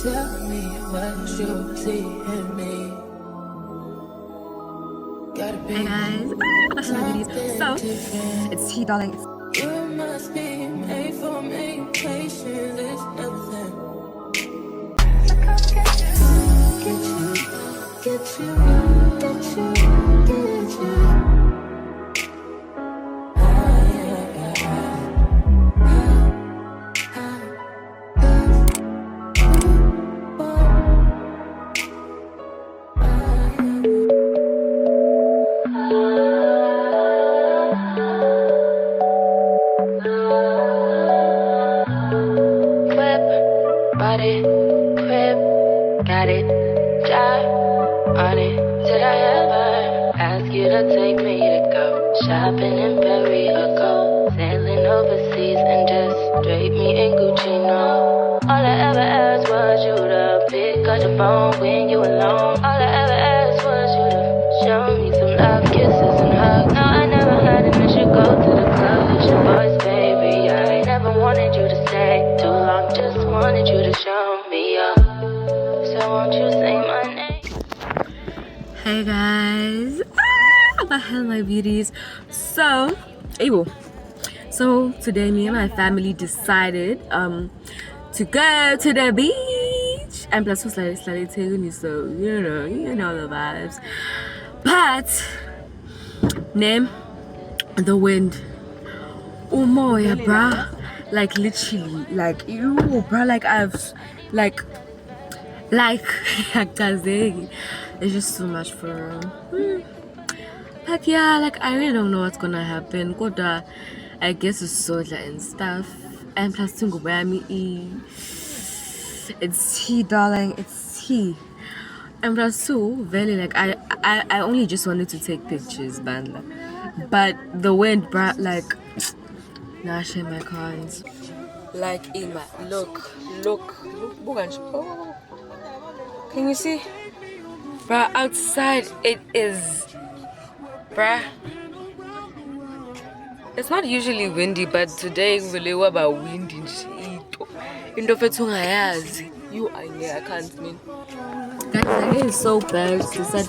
Tell me what you see in me. Hey guys, that's my videos. So it's tea, darling. You must be made for me. Patience is nothing. Get you. Got it, job on it. Did I ever ask you to take me to go shopping in Paris or go sailing overseas and just drape me in Gucci? No, all I ever asked was you to pick up the phone when you alone. All I ever asked was you to show me some love, kisses and hugs. No, I never had an issue. Go to the club with your boys, baby. I never wanted you to stay too long, just wanted you to show me up. So won't you say my name? Hey guys, the hell my beauties. So today me and my family decided to go to the beach, and plus was slightly taking you, so you know the vibes. But name the wind, umoya, bruh, like literally, like you, bruh, like I've like it's just so much for but yeah, like I really don't know what's gonna happen. Koda, I guess it's soda and stuff, and plus it's tea, darling, it's tea. And plus too, very like I only just wanted to take pictures, but the wind brought like nash in my cons, like in my look, oh. Can you see? Bruh, outside it is, bruh. It's not usually windy, but today really about windy. You are there, I can't mean. Guys, it is so bad. Because I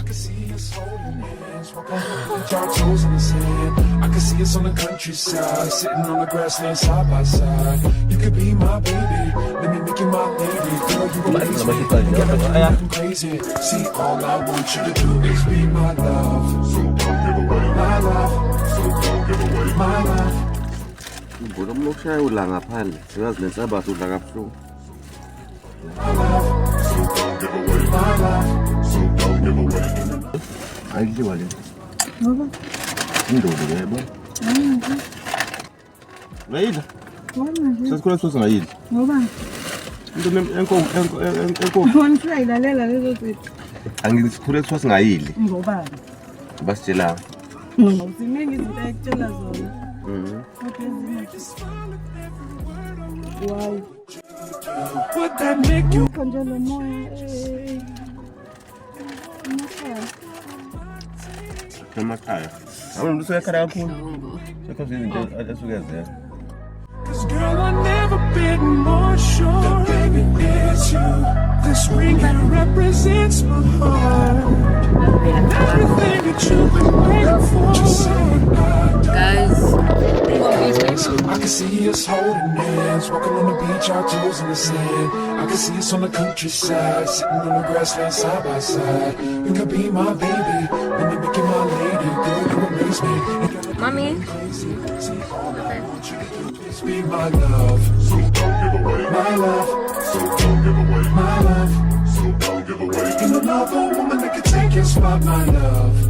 can see us holding hands, walking on the beach, our toes in the sand. I can see us on the countryside, sitting on the grassland side by side. You could be my baby, let me make you my lady. Girl, you amaze me, together I'm crazy. See, all I want you to do is be my love. So don't give away my love. So don't give away my love. Belum mau saya ulang apa nih? Saya harus nanti bahas ulang apa tuh? Ayo sih balik. Apa? Ini dulu ya, bang. Baik. Mana? Saya sekolah susah baik. Apa? Itu engkau. Mana sih? Lalu tu. Angin sekolah susah baik. Apa? Bas celah. Sini ni kita celah zona. Wow. What that make you? Konjalo mo Nama kaya. Kamu dulu saya kerja pun. Saya kan ada suka saya. Cause girl, I've never been more sure that baby it's you. This ring that represents my heart. Everything that you've been waiting for. guys, I can see us holding hands, walking on the beach, our toes in the sand. I can see us on the countryside, sitting on the grassland side by side. You could be my baby, let me make you my lady. Girl, you amaze me. mommy. See, all I want you to do is be my love. So don't give away my love. So don't give away my love. So don't give away. Ain't another woman that can take your spot, my love.